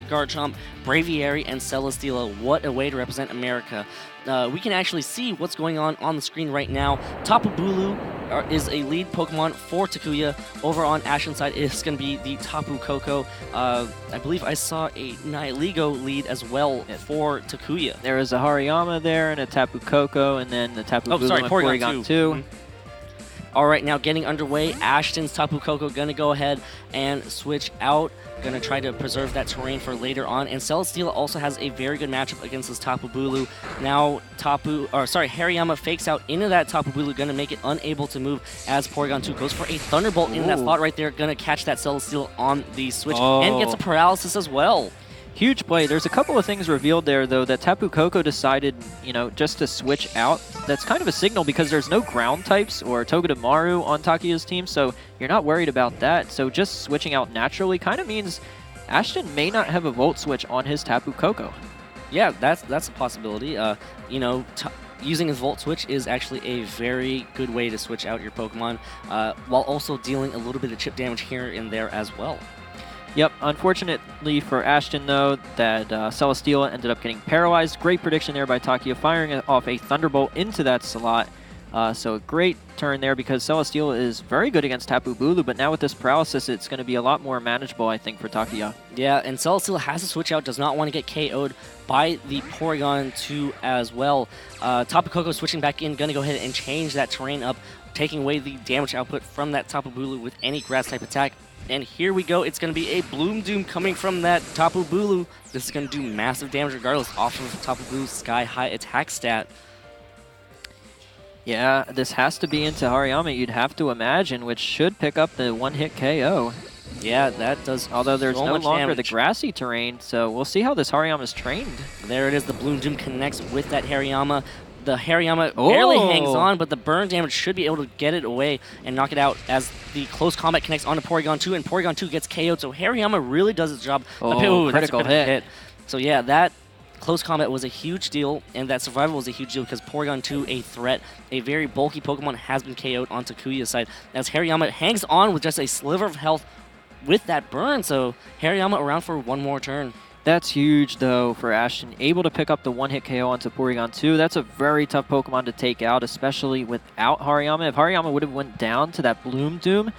Garchomp, Braviary, and Celesteela. What a way to represent America. We can actually see what's going on the screen right now. Tapu Bulu is a lead Pokemon for Takuya. Over on Ashton's side, it's going to be the Tapu Koko. I believe I saw a Nihilego lead as well for Takuya. There is a Hariyama there and a Tapu Koko, and then the Tapu Bulu and Porygon 2. Mm-hmm. All right, now getting underway, Ashton's Tapu Koko going to go ahead and switch out. Going to try to preserve that terrain for later on. And Celesteela also has a very good matchup against this Tapu Bulu. Now Hariyama fakes out into that Tapu Bulu, going to make it unable to move as Porygon 2 goes for a Thunderbolt in that slot right there. Going to catch that Celesteela on the switch and gets a paralysis as well. Huge play. There's a couple of things revealed there, though, that Tapu Koko decided, just to switch out. That's kind of a signal because there's no ground types or Togedemaru on Takuya's team, so you're not worried about that. So just switching out naturally kind of means Ashton may not have a Volt Switch on his Tapu Koko. Yeah, that's a possibility. Using his Volt Switch is actually a very good way to switch out your Pokemon, while also dealing a little bit of chip damage here and there as well. Yep, unfortunately for Ashton, though, that Celesteela ended up getting paralyzed. Great prediction there by Takuya, firing off a Thunderbolt into that slot. So a great turn there because Celesteela is very good against Tapu Bulu, but now with this paralysis, it's going to be a lot more manageable, I think, for Takuya. Yeah, and Celesteela has to switch out, does not want to get KO'd by the Porygon 2 as well. Tapu Koko switching back in, going to go ahead and change that terrain up, taking away the damage output from that Tapu Bulu with any grass-type attack. And here we go. It's going to be a Bloom Doom coming from that Tapu Bulu. This is going to do massive damage regardless off of Tapu Bulu's sky-high attack stat. Yeah, this has to be into Hariyama, you'd have to imagine, which should pick up the one-hit KO. Yeah, that does. Although there's so no much longer damage. the grassy terrain, so we'll see how this Hariyama's trained. There it is. The Bloom Doom connects with that Hariyama. The Hariyama barely hangs on, but the burn damage should be able to get it away and knock it out as the close combat connects onto Porygon 2, and Porygon 2 gets KO'd, so Hariyama really does its job. Critical hit. So yeah, that close combat was a huge deal, and that survival was a huge deal because Porygon 2, a threat, a very bulky Pokemon, has been KO'd on Takuya's side, as Hariyama hangs on with just a sliver of health with that burn, so Hariyama around for one more turn. That's huge, though, for Ashton. Able to pick up the one-hit KO onto Porygon 2. That's a very tough Pokemon to take out, especially without Hariyama. If Hariyama would have went down to that Bloom Doom,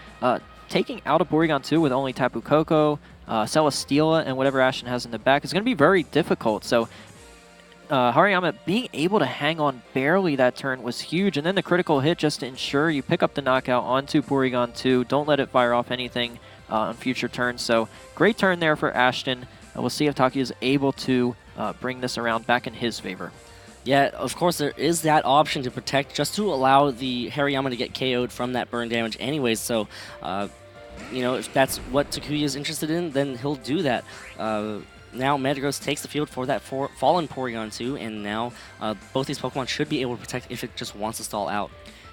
taking out a Porygon 2 with only Tapu Koko, Celesteela, and whatever Ashton has in the back is going to be very difficult. So Hariyama being able to hang on barely that turn was huge. And then the critical hit just to ensure you pick up the knockout onto Porygon 2. Don't let it fire off anything on future turns. So great turn there for Ashton. We'll see if Takuya is able to bring this around back in his favor. Yeah, of course, there is that option to protect just to allow the Hariyama to get KO'd from that burn damage anyways. So, if that's what Takuya is interested in, then he'll do that. Now Metagross takes the field for that fallen Porygon 2, and now both these Pokemon should be able to protect if it just wants to stall out.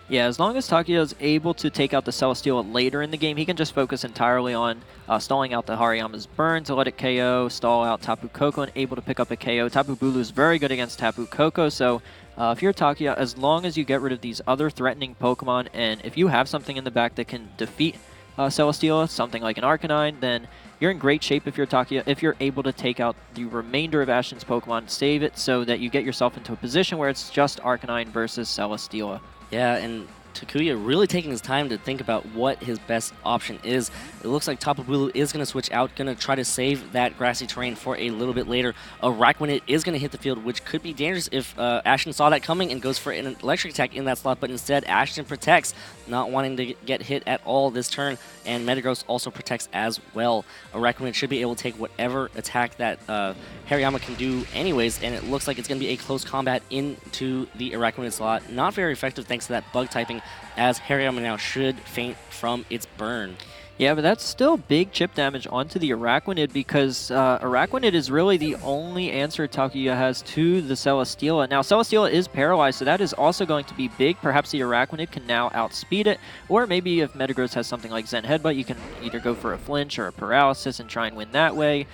Yeah, as long as Takuya is able to take out the Celesteela later in the game, he can just focus entirely on stalling out the Hariyama's burn to let it KO, stall out Tapu Koko, and able to pick up a KO. Tapu Bulu is very good against Tapu Koko, so if you're Takuya, as long as you get rid of these other threatening Pokemon, and if you have something in the back that can defeat Celesteela, something like an Arcanine, then you're in great shape if you're Takuya, if you're able to take out the remainder of Ashton's Pokemon, save it so that you get yourself into a position where it's just Arcanine versus Celesteela. Yeah, and Takuya really taking his time to think about what his best option is. It looks like Tapu Bulu is going to switch out, going to try to save that grassy terrain for a little bit later. Araquanid is going to hit the field, which could be dangerous if Ashton saw that coming and goes for an electric attack in that slot, but instead Ashton protects, not wanting to get hit at all this turn, and Metagross also protects as well. Araquanid should be able to take whatever attack that Hariyama can do anyways, and it looks like it's going to be a close combat into the Araquanid slot. Not very effective thanks to that bug typing, as Hariyama now should faint from its burn. Yeah, but that's still big chip damage onto the Araquanid because Araquanid is really the only answer Takuya has to the Celesteela. Now, Celesteela is paralyzed, so that is also going to be big. Perhaps the Araquanid can now outspeed it, or maybe if Metagross has something like Zen Headbutt, you can either go for a flinch or a paralysis and try and win that way.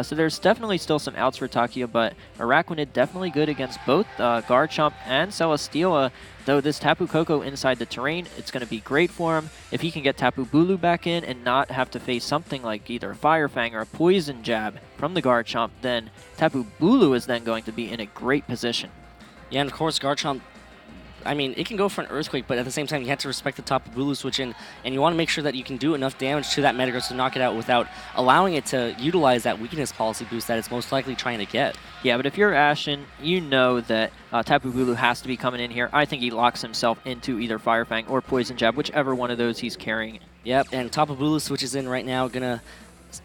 So there's definitely still some outs for Takuya, but Araquanid definitely good against both Garchomp and Celesteela. Though this Tapu Koko inside the terrain, it's going to be great for him. If he can get Tapu Bulu back in and not have to face something like either a Fire Fang or a Poison Jab from the Garchomp, then Tapu Bulu is then going to be in a great position. Yeah, and of course, Garchomp, I mean, it can go for an Earthquake, but at the same time, you have to respect the Tapu Bulu switch in, and you want to make sure that you can do enough damage to that Metagross to knock it out without allowing it to utilize that weakness policy boost that it's most likely trying to get. Yeah, but if you're Ashton, you know that Tapu Bulu has to be coming in here. I think he locks himself into either Fire Fang or Poison Jab, whichever one of those he's carrying. Yep, and Tapu Bulu switches in right now, gonna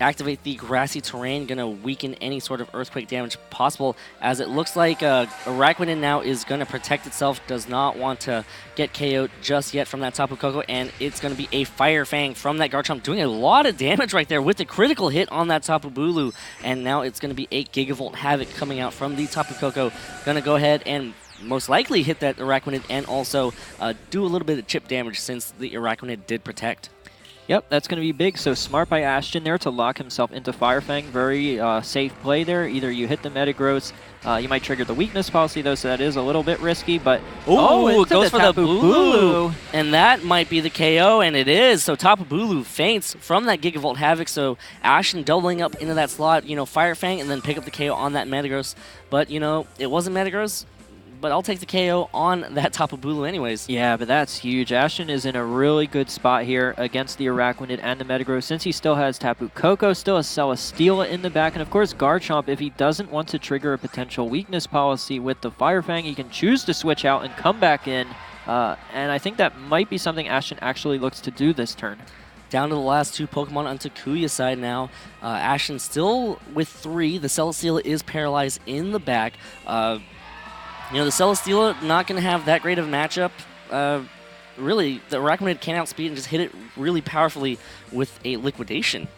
activate the grassy terrain, gonna weaken any sort of earthquake damage possible, as it looks like Araquanid now is gonna protect itself, does not want to get KO'd just yet from that Tapu Koko, and it's gonna be a Fire Fang from that Garchomp, doing a lot of damage right there with the critical hit on that Tapu Bulu, and now it's gonna be 8 Gigavolt Havoc coming out from the Tapu Koko, gonna go ahead and most likely hit that Araquanid and also do a little bit of chip damage since the Araquanid did protect. Yep, that's going to be big. So smart by Ashton there to lock himself into Fire Fang. Very safe play there. Either you hit the Metagross, you might trigger the weakness policy though, so that is a little bit risky. But it goes for the Bulu, and that might be the KO, and it is. So Tapu Bulu faints from that Gigavolt Havoc. So Ashton doubling up into that slot, Fire Fang, and then pick up the KO on that Metagross. But it wasn't Metagross. But I'll take the KO on that Tapu Bulu anyways. Yeah, but that's huge. Ashton is in a really good spot here against the Araquanid and the Metagross, since he still has Tapu Koko, still has Celesteela in the back, and of course Garchomp, if he doesn't want to trigger a potential weakness policy with the Fire Fang, he can choose to switch out and come back in, and I think that might be something Ashton actually looks to do this turn. Down to the last 2 Pokemon on Takuya's side now. Ashton still with 3. The Celesteela is paralyzed in the back. The Celesteela not going to have that great of a matchup. Really, the Araquanid can outspeed and just hit it really powerfully with a Liquidation.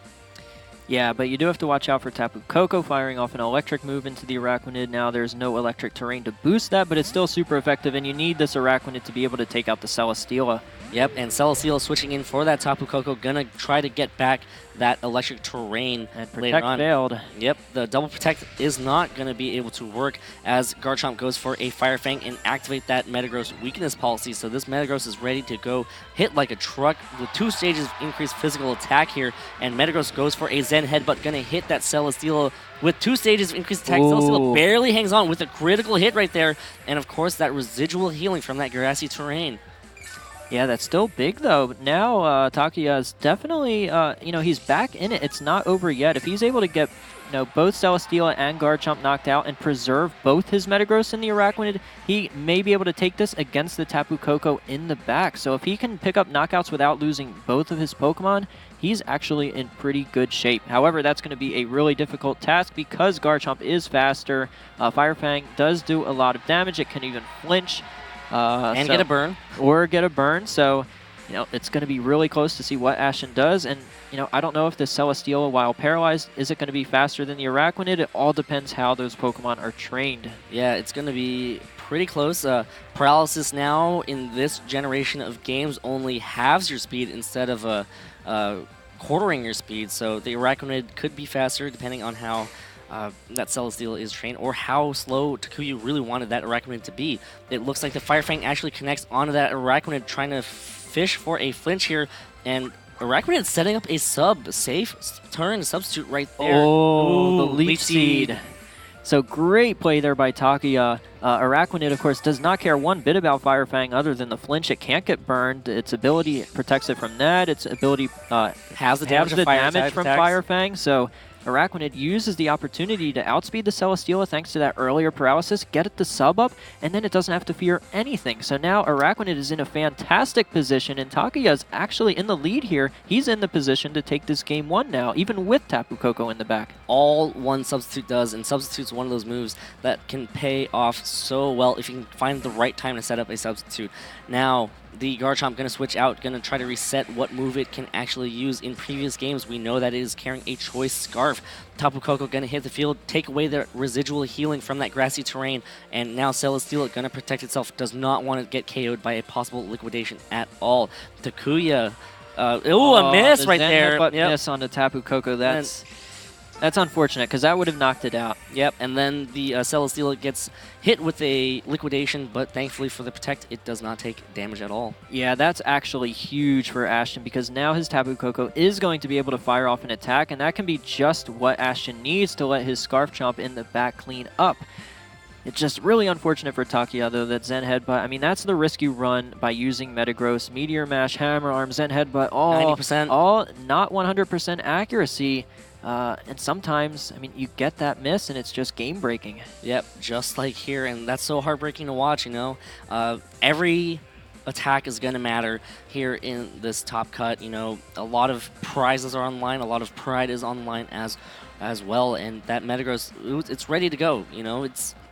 Yeah, but you do have to watch out for Tapu Koko firing off an electric move into the Araquanid. Now there's no electric terrain to boost that, but it's still super effective, and you need this Araquanid to be able to take out the Celesteela. Yep, and Celesteela switching in for that Tapu Koko, gonna try to get back that electric terrain and later on. Failed. Yep, the double protect is not gonna be able to work as Garchomp goes for a Fire Fang and activate that Metagross weakness policy. So this Metagross is ready to go hit like a truck with 2 stages of increased physical attack here, and Metagross goes for a Zen Headbutt, gonna hit that Celesteela with 2 stages of increased attack. Celesteela barely hangs on with a critical hit right there, and of course that residual healing from that grassy terrain. Yeah, that's still big, though. Now, Takuya is definitely, he's back in it. It's not over yet. If he's able to get, both Celesteela and Garchomp knocked out and preserve both his Metagross and the Araquanid, he may be able to take this against the Tapu Koko in the back. So if he can pick up knockouts without losing both of his Pokemon, he's actually in pretty good shape. However, that's going to be a really difficult task because Garchomp is faster. Fire Fang does do a lot of damage. It can even flinch. Get a burn. Or get a burn. So, it's going to be really close to see what Ashton does. And, I don't know if the Celesteela, while paralyzed, is it going to be faster than the Araquanid? It all depends how those Pokemon are trained. Yeah, it's going to be pretty close. Paralysis now in this generation of games only halves your speed instead of quartering your speed. So the Araquanid could be faster depending on how that Celesteela is trained, or how slow Takuya really wanted that Araquanid to be. It looks like the Fire Fang actually connects onto that Araquanid, trying to fish for a flinch here, and Araquanid setting up a safe turn substitute right there. Oh, the Leech Seed. So great play there by Takuya. Araquanid, of course, does not care one bit about Fire Fang other than the flinch. It can't get burned. Its ability protects it from that. Its ability has the damage from Fire Fang. So Araquanid uses the opportunity to outspeed the Celesteela thanks to that earlier paralysis, get it the sub up, and then it doesn't have to fear anything. So now Araquanid is in a fantastic position, and Takuya is actually in the lead here. He's in the position to take this game 1 now, even with Tapu Koko in the back. All one substitute does, and substitute's one of those moves that can pay off so well if you can find the right time to set up a substitute. Now, the Garchomp going to switch out, going to try to reset what move it can actually use. In previous games, we know that it is carrying a Choice Scarf. Tapu Koko going to hit the field, take away the residual healing from that grassy terrain, and now Celesteela going to protect itself, does not want to get KO'd by a possible Liquidation at all. Takuya, a miss right there. But miss on the Tapu Koko, that's... That's unfortunate, because that would have knocked it out. Yep, and then the Celesteela gets hit with a liquidation, but thankfully for the Protect, it does not take damage at all. Yeah, that's actually huge for Ashton, because now his Tapu Koko is going to be able to fire off an attack, and that can be just what Ashton needs to let his Scarf Chomp in the back clean up. It's just really unfortunate for Takuya, though, that Zen Headbutt, I mean, that's the risk you run by using Metagross, Meteor Mash, Hammer Arm, Zen Headbutt, all 90%. All not 100% accuracy. And sometimes, I mean, you get that miss, and it's just game-breaking. Yep, just like here, and that's so heartbreaking to watch, you know. Every attack is going to matter here in this top cut. You know, a lot of prizes are online, a lot of pride is online as well, and that Metagross, it's ready to go, you know.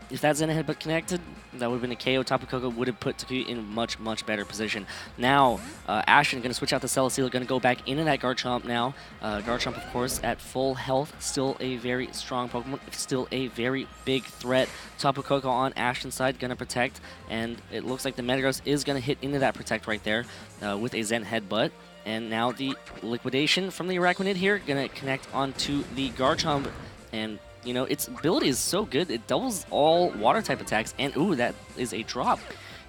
If that Zen Headbutt connected, that would have been a KO. Tapu Koko would have put Takuya in a much, much better position. Now, Ashton going to switch out the Celesteela, going to go back into that Garchomp now. Garchomp, of course, at full health, still a very strong Pokemon, still a very big threat. Tapu Koko on Ashton's side, going to protect, and it looks like the Metagross is going to hit into that protect right there with a Zen Headbutt. And now the liquidation from the Arachnid here, going to connect onto the Garchomp, and you know, its ability is so good. It doubles all water-type attacks, and ooh, that is a drop.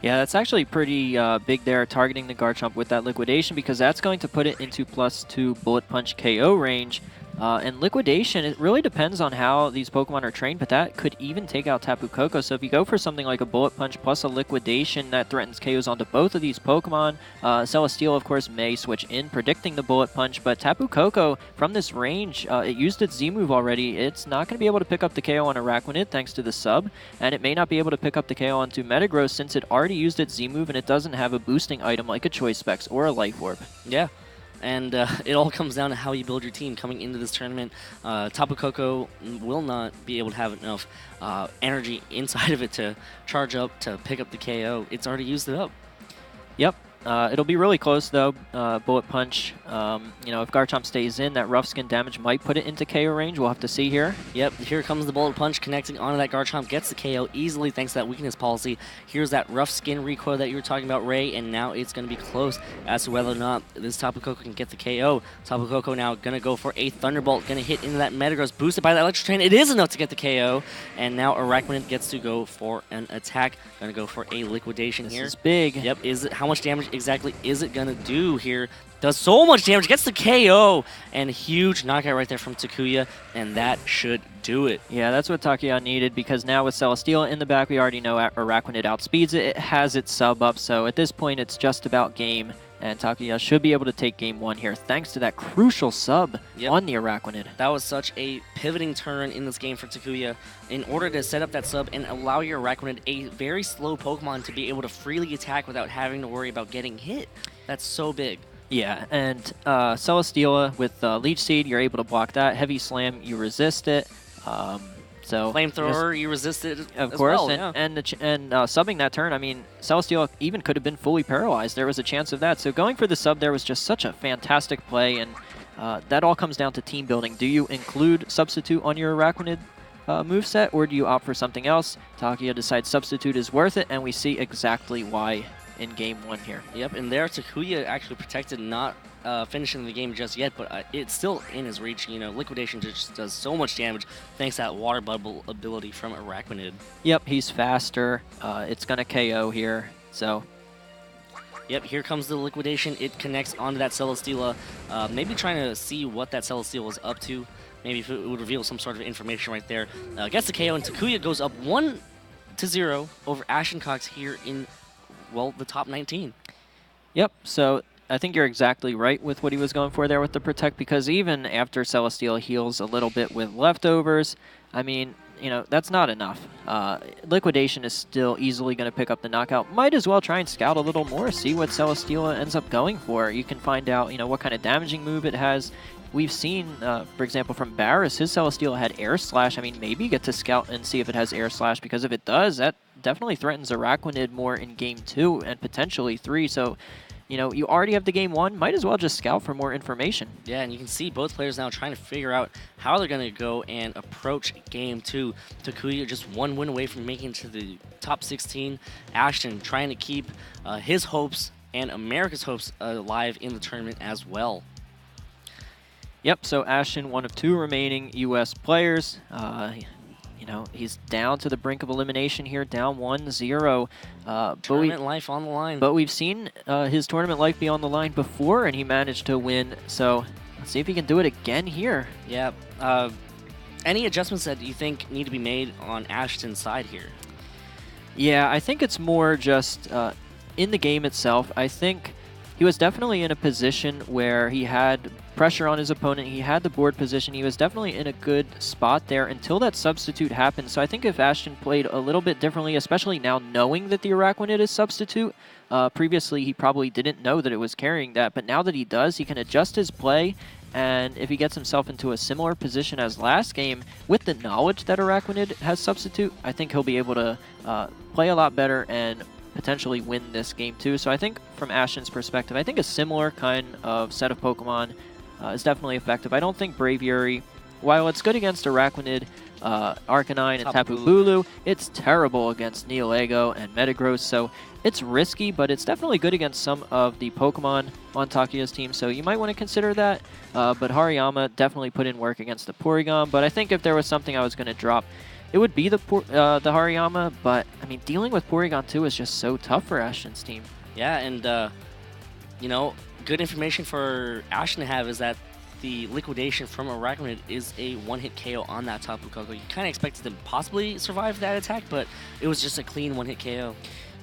Yeah, that's actually pretty big there, targeting the Garchomp with that liquidation, because that's going to put it into +2 Bullet Punch KO range. And liquidation, it really depends on how these Pokemon are trained, but that could even take out Tapu Koko. So if you go for something like a Bullet Punch plus a liquidation that threatens KOs onto both of these Pokemon, Celesteela, of course, may switch in, predicting the Bullet Punch, but Tapu Koko, from this range, it used its Z-move already. It's not going to be able to pick up the KO on Arachnid thanks to the sub, and it may not be able to pick up the KO onto Metagross since it already used its Z-move and it doesn't have a boosting item like a Choice Specs or a Life Orb. Yeah. And it all comes down to how you build your team coming into this tournament. Tapu Koko will not be able to have enough energy inside of it to charge up to pick up the KO. It's already used it up. Yep. It'll be really close, though. Bullet Punch, you know, if Garchomp stays in, that Rough Skin damage might put it into KO range. We'll have to see here. Yep, here comes the Bullet Punch connecting onto that Garchomp. Gets the KO easily thanks to that weakness policy. Here's that Rough Skin recoil that you were talking about, Ray, and now it's going to be close as to whether or not this Tapu Koko can get the KO. Tapu Koko now going to go for a Thunderbolt, going to hit into that Metagross, boosted by that Electro Train. It is enough to get the KO, and now Arachnid gets to go for an attack. Going to go for a liquidation here. This is big. Yep, how much damage exactly is it going to do here? Does so much damage, gets the KO, and a huge knockout right there from Takuya, and that should do it. Yeah, that's what Takuya needed, because now with Celesteela in the back, we already know Arachnid outspeeds it. It has its sub up, so at this point, it's just about game, and Takuya should be able to take game one here, thanks to that crucial sub on the Arachnid. That was such a pivoting turn in this game for Takuya in order to set up that sub and allow your Arachnid, a very slow Pokemon, to be able to freely attack without having to worry about getting hit. That's so big. Yeah, and Celesteela with Leech Seed, you're able to block that. Heavy Slam, you resist it. So Flamethrower, you resist it of as course, well, and subbing that turn, I mean, Celesteela even could have been fully paralyzed. There was a chance of that. So going for the sub there was just such a fantastic play, and that all comes down to team building. Do you include Substitute on your Arachnid moveset, or do you opt for something else? Takuya decides Substitute is worth it, and we see exactly why in game one here. Yep, and there Takuya actually protected, not finishing the game just yet, but it's still in his reach. You know, Liquidation just does so much damage thanks to that Water Bubble ability from Arachnid. Yep, he's faster. It's going to KO here, so... Yep, here comes the Liquidation. It connects onto that Celesteela, maybe trying to see what that Celesteela is up to. Maybe if it would reveal some sort of information right there. Gets the KO, and Takuya goes up 1-0 over Ashton Cox here in, well, the top 19. Yep, so I think you're exactly right with what he was going for there with the Protect, because even after Celesteela heals a little bit with leftovers, I mean, you know, that's not enough. Liquidation is still easily going to pick up the knockout. Might as well try and scout a little more, see what Celesteela ends up going for. You can find out, you know, what kind of damaging move it has. We've seen, for example, from Barris, his Celesteela had Air Slash. I mean, maybe get to scout and see if it has Air Slash, because if it does, that definitely threatens Arachnid more in Game 2 and potentially 3. So, you know, you already have the Game 1. Might as well just scout for more information. Yeah, and you can see both players now trying to figure out how they're going to go and approach Game 2. Takuya just one win away from making it to the top 16. Ashton trying to keep his hopes and America's hopes alive in the tournament as well. Yep, so Ashton, one of 2 remaining U.S. players. He's down to the brink of elimination here, down 1-0. Tournament life on the line. But we've seen his tournament life be on the line before, and he managed to win. So let's see if he can do it again here. Yeah. Any adjustments that you think need to be made on Ashton's side here? Yeah, I think it's more just in the game itself. I think he was definitely in a position where he had pressure on his opponent. He had the board position. He was definitely in a good spot there until that substitute happened. So I think if Ashton played a little bit differently, especially now knowing that the Araquanid is substitute, previously he probably didn't know that it was carrying that, but now that he does, he can adjust his play. And if he gets himself into a similar position as last game, with the knowledge that Araquanid has substitute, I think he'll be able to play a lot better and potentially win this game too. So I think from Ashton's perspective, I think a similar kind of set of Pokemon is definitely effective. I don't think Braviary, while it's good against Araquanid, Arcanine, and Tapu Bulu, it's terrible against Neolego and Metagross. So it's risky, but it's definitely good against some of the Pokemon on Takuya's team, so you might want to consider that. But Hariyama definitely put in work against the Porygon, but I think if there was something I was going to drop, it would be the Hariyama, but I mean, dealing with Porygon 2 is just so tough for Ashton's team. Yeah, and good information for Ashton to have is that the liquidation from Araquanid is a one-hit KO on that Tapu Koko. You kind of expected them to possibly survive that attack, but it was just a clean one-hit KO.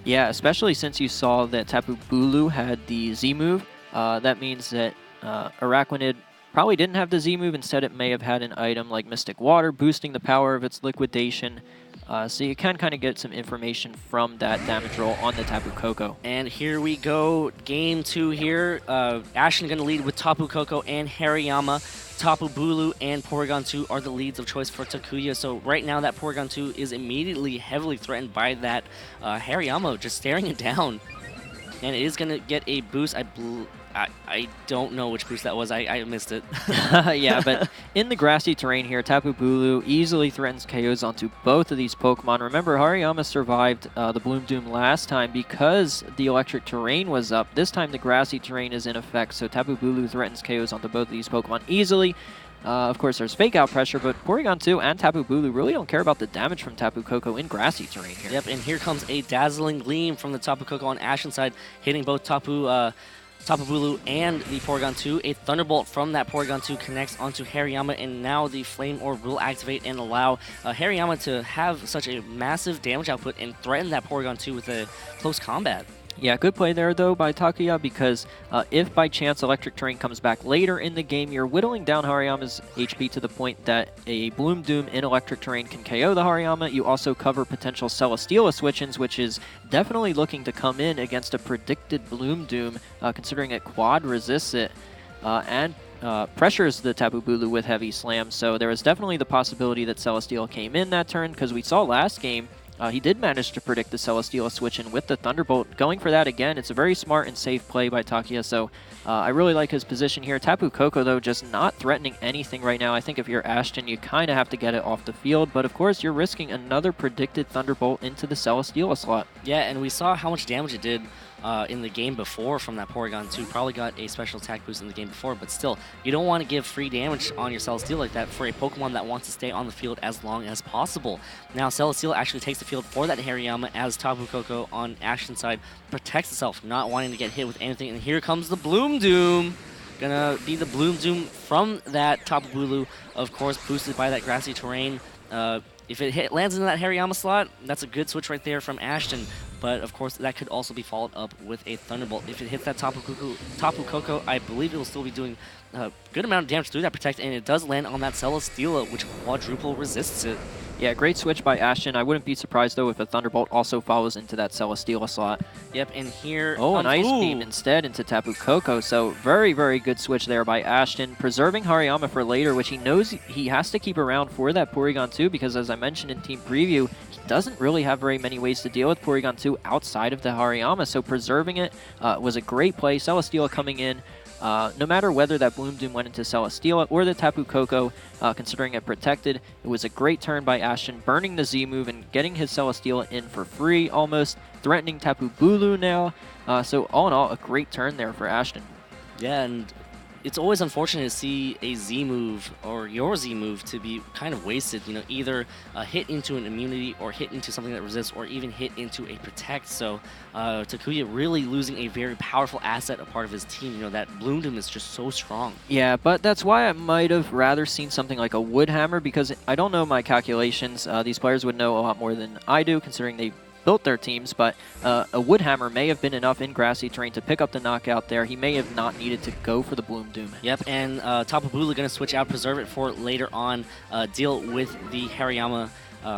Yeah, especially since you saw that Tapu Bulu had the Z move. That means that Araquanid probably didn't have the Z move. Instead, it may have had an item like Mystic Water, boosting the power of its liquidation. So you can kind of get some information from that damage roll on the Tapu Koko. And here we go, game 2 here. Ashton going to lead with Tapu Koko and Hariyama. Tapu Bulu and Porygon 2 are the leads of choice for Takuya. So right now that Porygon 2 is immediately heavily threatened by that Hariyama just staring it down. And it is going to get a boost. I don't know which boost that was. I missed it. Yeah, but in the grassy terrain here, Tapu Bulu easily threatens KOs onto both of these Pokemon. Remember, Hariyama survived the Bloom Doom last time because the electric terrain was up. This time the grassy terrain is in effect, so Tapu Bulu threatens KOs onto both of these Pokemon easily. Of course, there's Fake Out pressure, but Porygon 2 and Tapu Bulu really don't care about the damage from Tapu Koko in grassy terrain here. Yep, and here comes a dazzling gleam from the Tapu Koko on Ashton's side, hitting both Tapu Bulu and the Porygon 2. A Thunderbolt from that Porygon 2 connects onto Hariyama, and now the Flame Orb will activate and allow Hariyama to have such a massive damage output and threaten that Porygon 2 with a close combat. Yeah, good play there, though, by Takuya, because if by chance Electric Terrain comes back later in the game, you're whittling down Hariyama's HP to the point that a Bloom Doom in Electric Terrain can KO the Hariyama. You also cover potential Celesteela switch-ins, which is definitely looking to come in against a predicted Bloom Doom, considering it quad resists it, and pressures the Tapu Bulu with Heavy Slam. So there was definitely the possibility that Celesteela came in that turn, because we saw last game, he did manage to predict the Celesteela switch-in with the Thunderbolt. Going for that again, it's a very smart and safe play by Takuya, so I really like his position here. Tapu Koko, though, just not threatening anything right now. I think if you're Ashton, you kind of have to get it off the field, but of course, you're risking another predicted Thunderbolt into the Celesteela slot. Yeah, and we saw how much damage it did in the game before from that Porygon 2. Probably got a special attack boost in the game before, but still, you don't want to give free damage on your Celesteela like that for a Pokemon that wants to stay on the field as long as possible. Now, Celesteela actually takes the field for that Hariyama as Tapu Koko on Ashton's side protects itself, not wanting to get hit with anything. And here comes the Bloom Doom. Gonna be the Bloom Doom from that Tapu Bulu, of course, boosted by that grassy terrain. If it lands in that Hariyama slot, that's a good switch right there from Ashton. But, of course, that could also be followed up with a Thunderbolt. If it hits that Tapu Koko, I believe it will still be doing a good amount of damage through that Protect, and it does land on that Celesteela, which quadruple resists it. Yeah, great switch by Ashton. I wouldn't be surprised, though, if a Thunderbolt also follows into that Celesteela slot. Yep, and here... Oh, an Ice Beam instead into Tapu Koko. So very, very good switch there by Ashton, preserving Hariyama for later, which he knows he has to keep around for that Porygon 2, because as I mentioned in Team Preview, he doesn't really have very many ways to deal with Porygon 2 outside of the Hariyama, so preserving it was a great play. Celesteela coming in. No matter whether that Bloom Doom went into Celesteela or the Tapu Koko, considering it protected, it was a great turn by Ashton, burning the Z move and getting his Celesteela in for free, almost threatening Tapu Bulu now. So all in all, a great turn there for Ashton. Yeah, and it's always unfortunate to see a Z move or your Z move to be kind of wasted. You know, either hit into an immunity or hit into something that resists or even hit into a protect. So Takuya really losing a very powerful asset, a part of his team. You know, that Bloom Doom is just so strong. Yeah, but that's why I might have rather seen something like a Wood Hammer, because I don't know my calculations. These players would know a lot more than I do, considering they built their teams, but a Wood Hammer may have been enough in grassy terrain to pick up the knockout there. He may have not needed to go for the Bloom Doom. Yep, and Tapu Bulu going to switch out, preserve it for later on, deal with the Hariyama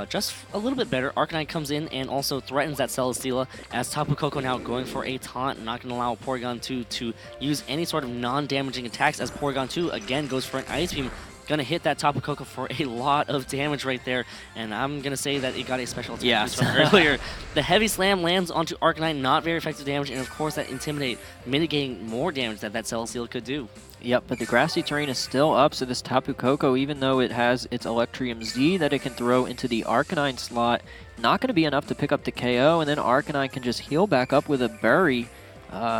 just a little bit better. Arcanine comes in and also threatens that Celesteela, as Tapu Koko now going for a taunt, not going to allow Porygon 2 to use any sort of non-damaging attacks, as Porygon 2 again goes for an Ice Beam. Gonna hit that Tapu Koko for a lot of damage right there, and I'm gonna say that it got a special attack boost from earlier. The Heavy Slam lands onto Arcanine, not very effective damage, and of course that Intimidate mitigating more damage that Celesteela could do. Yep, but the grassy terrain is still up, so this Tapu Koko, even though it has its Electrium Z that it can throw into the Arcanine slot, not going to be enough to pick up the KO, and then Arcanine can just heal back up with a Berry.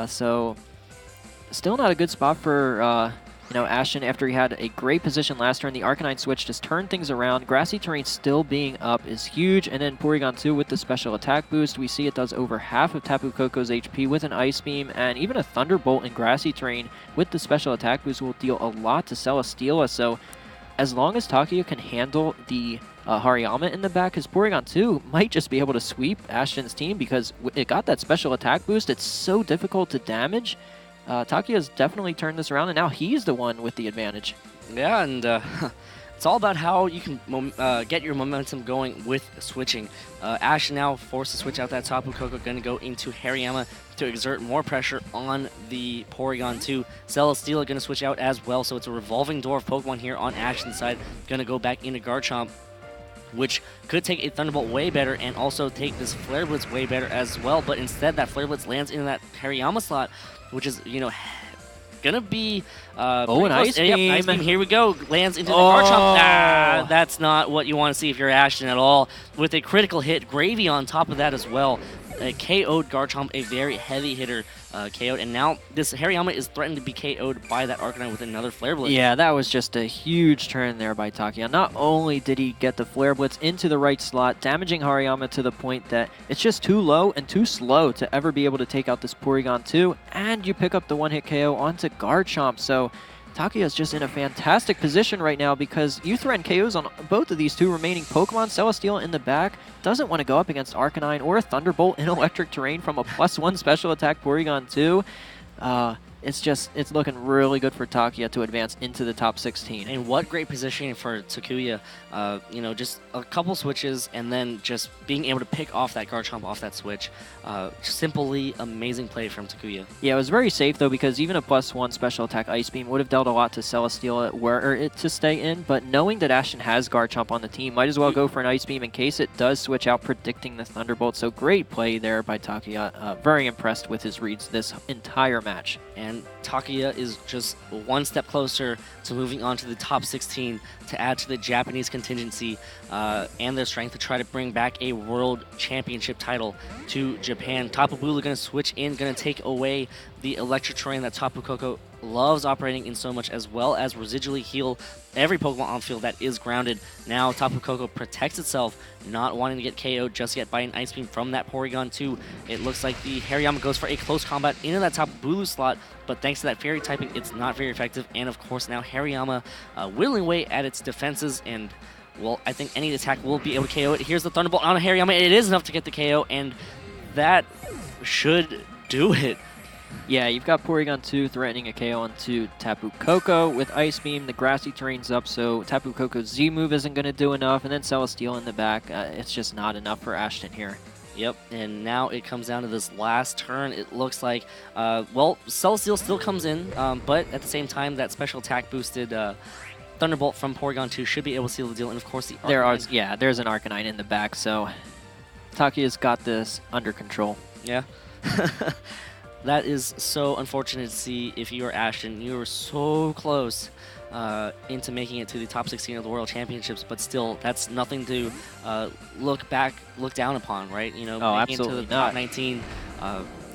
So still not a good spot for Ashton, after he had a great position last turn. The Arcanine switch just turned things around. Grassy terrain still being up is huge, and then Porygon 2 with the special attack boost. We see it does over half of Tapu Koko's HP with an Ice Beam, and even a Thunderbolt in grassy terrain with the special attack boost will deal a lot to Celesteela. So as long as Takuya can handle the Hariyama in the back, his Porygon 2 might just be able to sweep Ashton's team, because it got that special attack boost. It's so difficult to damage. Takuya's definitely turned this around, and now he's the one with the advantage. Yeah, and it's all about how you can get your momentum going with switching. Ashton now forced to switch out that Tapu Koko, going to go into Hariyama to exert more pressure on the Porygon 2. Celesteela going to switch out as well, so it's a revolving door of Pokemon here on Ashton's side. Going to go back into Garchomp, which could take a Thunderbolt way better and also take this Flare Blitz way better as well, but instead that Flare Blitz lands in that Hariyama slot, which is, gonna be an Ice Beam. Yep, Ice Beam, here we go, lands into the Garchomp. That's not what you want to see if you're Ashton at all. With a critical hit, Gravy on top of that as well. KO'd Garchomp, a very heavy hitter, KO'd, and now this Hariyama is threatened to be KO'd by that Arcanine with another Flare Blitz. Yeah, that was just a huge turn there by Takuya. Not only did he get the Flare Blitz into the right slot, damaging Hariyama to the point that it's just too low and too slow to ever be able to take out this Porygon 2, and you pick up the one-hit KO onto Garchomp. So Takuya's just in a fantastic position right now, because you threaten KOs on both of these two remaining Pokemon. Celesteela in the back doesn't want to go up against Arcanine or a Thunderbolt in electric terrain from a +1 special attack Porygon 2. It's looking really good for Takuya to advance into the top 16. And what great positioning for Takuya. Just a couple switches and then just being able to pick off that Garchomp off that switch. Simply amazing play from Takuya. Yeah, it was very safe though, because even a +1 special attack Ice Beam would have dealt a lot to Celesteela were it to stay in, but knowing that Ashton has Garchomp on the team, might as well go for an Ice Beam in case it does switch out, predicting the Thunderbolt. So great play there by Takuya. Very impressed with his reads this entire match. And Takuya is just one step closer to moving on to the top 16 to add to the Japanese contingency and their strength to try to bring back a World Championship title to Japan. Tapu Bulu going to switch in, going to take away the electric terrain that Tapu Koko loves operating in so much, as well as residually heal every Pokemon on field that is grounded. Now Tapu Koko protects itself, not wanting to get KO'd just yet by an Ice Beam from that Porygon 2. It looks like the Hariyama goes for a close combat into that Tapu Bulu slot, but thanks to that Fairy typing, it's not very effective. And of course now Hariyama whittling away at its defenses, and well, I think any attack will be able to KO it. Here's the Thunderbolt on Hariyama. It is enough to get the KO, and that should do it. Yeah, you've got Porygon 2 threatening a KO onto Tapu Koko with Ice Beam. The grassy terrain's up, so Tapu Koko's Z move isn't going to do enough, and then Celesteela in the back. It's just not enough for Ashton here. Yep, and now it comes down to this last turn. It looks like, Celesteela still comes in, but at the same time, that special attack boosted Thunderbolt from Porygon 2 should be able to seal the deal, and of course the Arcanine. There's an Arcanine in the back, so Takuya's got this under control. Yeah. That is so unfortunate to see. If you are Ashton, you were so close into making it to the top 16 of the World Championships, but still, that's nothing to look down upon, right? Making it to the top 19.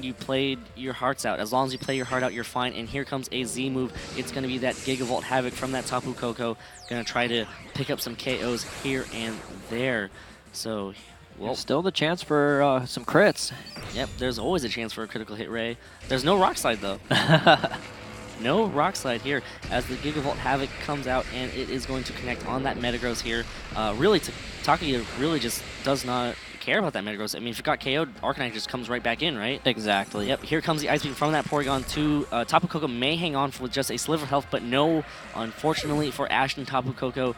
you played your hearts out. As long as you play your heart out, you're fine. And here comes a Z move. It's going to be that Gigavolt Havoc from that Tapu Koko. Going to try to pick up some KOs here and there. So, well, still the chance for some crits. Yep, there's always a chance for a critical hit, Ray. There's no Rock Slide, though. No Rock Slide here as the Gigavolt Havoc comes out, and it is going to connect on that Metagross here. Really, Takuya really just does not care about that Metagross. I mean, if it got KO'd, Arcanine just comes right back in, right? Exactly. Yep, here comes the Ice Beam from that Porygon 2. Tapu Koko may hang on for just a sliver of health, but no, unfortunately for Ashton, Tapu Koko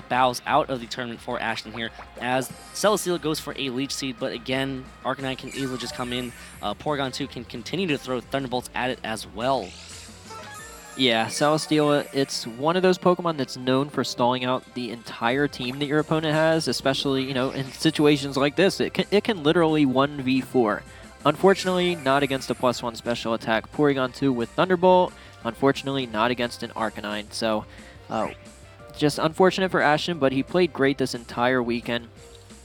bows out of the tournament for Ashton here as Celesteela goes for a Leech Seed, but again, Arcanine can easily just come in. Porygon 2 can continue to throw Thunderbolts at it as well. Yeah, Celesteela, it's one of those Pokemon that's known for stalling out the entire team that your opponent has, especially, you know, in situations like this. It can literally 1v4. Unfortunately, not against a +1 special attack Porygon 2 with Thunderbolt. Unfortunately, not against an Arcanine. So, just unfortunate for Ashton, but he played great this entire weekend.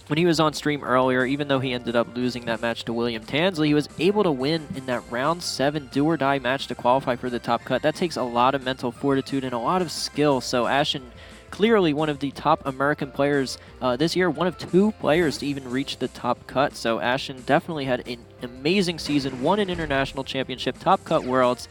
When he was on stream earlier, even though he ended up losing that match to William Tansley, he was able to win in that round 7 do-or-die match to qualify for the top cut. That takes a lot of mental fortitude and a lot of skill. So Ashton, clearly one of the top American players this year, one of 2 players to even reach the top cut. So Ashton definitely had an amazing season, won an international championship, top cut worlds.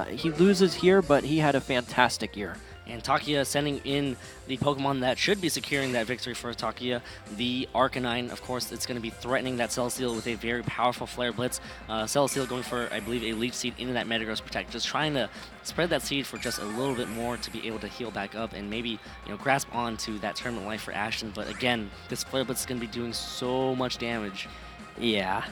He loses here, but he had a fantastic year. And Takuya sending in the Pokemon that should be securing that victory for Takuya, the Arcanine. Of course, it's going to be threatening that Celesteela with a very powerful Flare Blitz. Celesteela going for, I believe, a Leech Seed into that Metagross Protect, just trying to spread that seed for just a little bit more to be able to heal back up and maybe, you know, grasp onto that tournament life for Ashton. But again, this Flare Blitz is going to be doing so much damage. Yeah,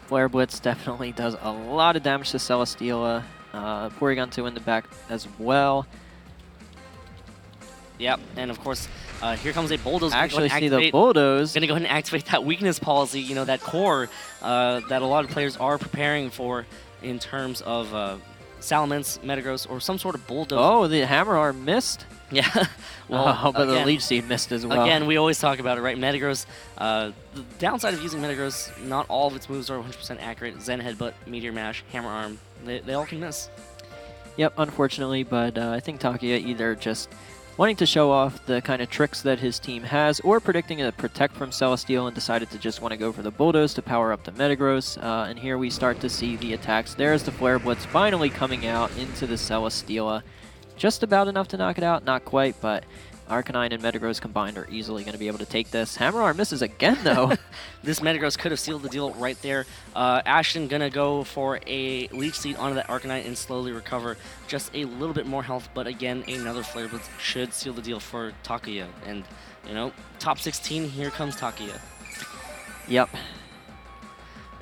Flare Blitz definitely does a lot of damage to Celesteela. Porygon 2 in the back as well. Yep, and of course, here comes a Bulldoze. Actually, see the Bulldoze. Going to go ahead and activate that weakness policy, you know, that core that a lot of players are preparing for in terms of Salamence, Metagross, or some sort of Bulldoze. Oh, the Hammer Arm missed? Yeah. Well, but again, the Leech Seed missed as well. Again, we always talk about it, right? Metagross, the downside of using Metagross, not all of its moves are 100% accurate. Zen Headbutt, Meteor Mash, Hammer Arm, they all can miss. Yep, unfortunately, but I think Takuya either just wanting to show off the kind of tricks that his team has, or predicting a Protect from Celesteela and decided to just want to go for the Bulldoze to power up the Metagross. And here we start to see the attacks. There's the Flare Blitz finally coming out into the Celesteela. Just about enough to knock it out, not quite, but Arcanine and Metagross combined are easily going to be able to take this. Hammer Arm misses again, though. This Metagross could have sealed the deal right there. Ashton going to go for a Leech Seed onto that Arcanine and slowly recover just a little bit more health, but again, another Flare Blitz should seal the deal for Takuya. And, you know, top 16, here comes Takuya. Yep.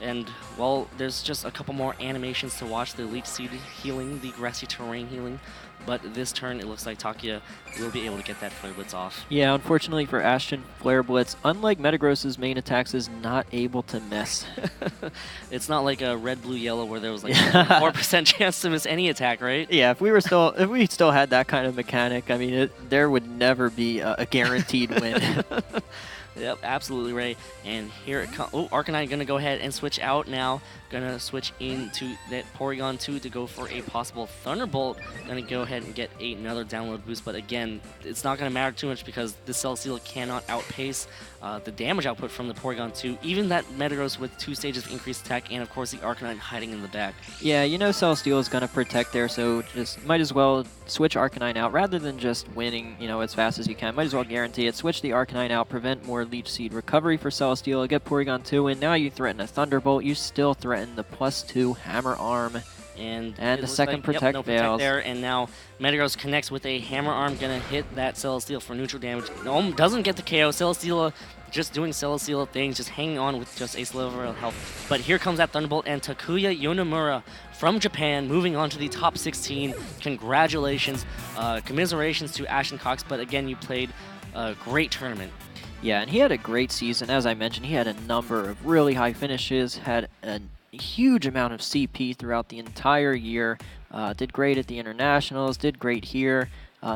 And, well, there's just a couple more animations to watch. The Leech Seed healing, the Grassy Terrain healing. But this turn, it looks like Takuya will be able to get that Flare Blitz off. Yeah, unfortunately for Ashton, Flare Blitz, unlike Metagross's main attacks, is not able to miss. It's not like a red, blue, yellow where there was like a 4% chance to miss any attack, right? Yeah, if we still had that kind of mechanic, I mean, there would never be a guaranteed win. Yep, absolutely, Ray. And here it comes. Oh, Arcanine going to go ahead and switch out now. Going to switch into that Porygon 2 to go for a possible Thunderbolt. Going to go ahead and get another download boost. But again, it's not going to matter too much because the Celesteela cannot outpace the damage output from the Porygon 2. Even that Metagross with 2 stages of increased attack, and of course the Arcanine hiding in the back. Yeah, you know Celesteela is going to protect there, so just might as well switch Arcanine out rather than just winning, you know, as fast as you can. Might as well guarantee it. Switch the Arcanine out, prevent more Leech Seed recovery for Celesteela, get Porygon 2 in. Now you threaten a Thunderbolt. You still threaten the +2 Hammer Arm. And the second like, Protect no fails. Protect there, and now Metagross connects with a Hammer Arm, gonna hit that Celesteela for neutral damage. No, doesn't get the KO. Celesteela just doing Celesteela things, just hanging on with just a sliver of health. But here comes that Thunderbolt, and Takuya Yonemura from Japan moving on to the top 16. Congratulations. Commiserations to Ashton Cox, but again, you played a great tournament. Yeah, and he had a great season. As I mentioned, he had a number of really high finishes, had a huge amount of CP throughout the entire year, did great at the internationals, did great here.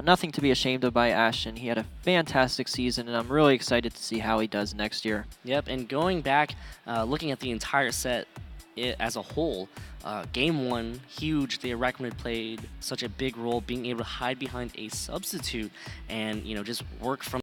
Nothing to be ashamed of by Ashton. He had a fantastic season, and I'm really excited to see how he does next year. Yep, and going back, looking at the entire set, as a whole. Game 1, huge. The Arachnid played such a big role, being able to hide behind a substitute and just work from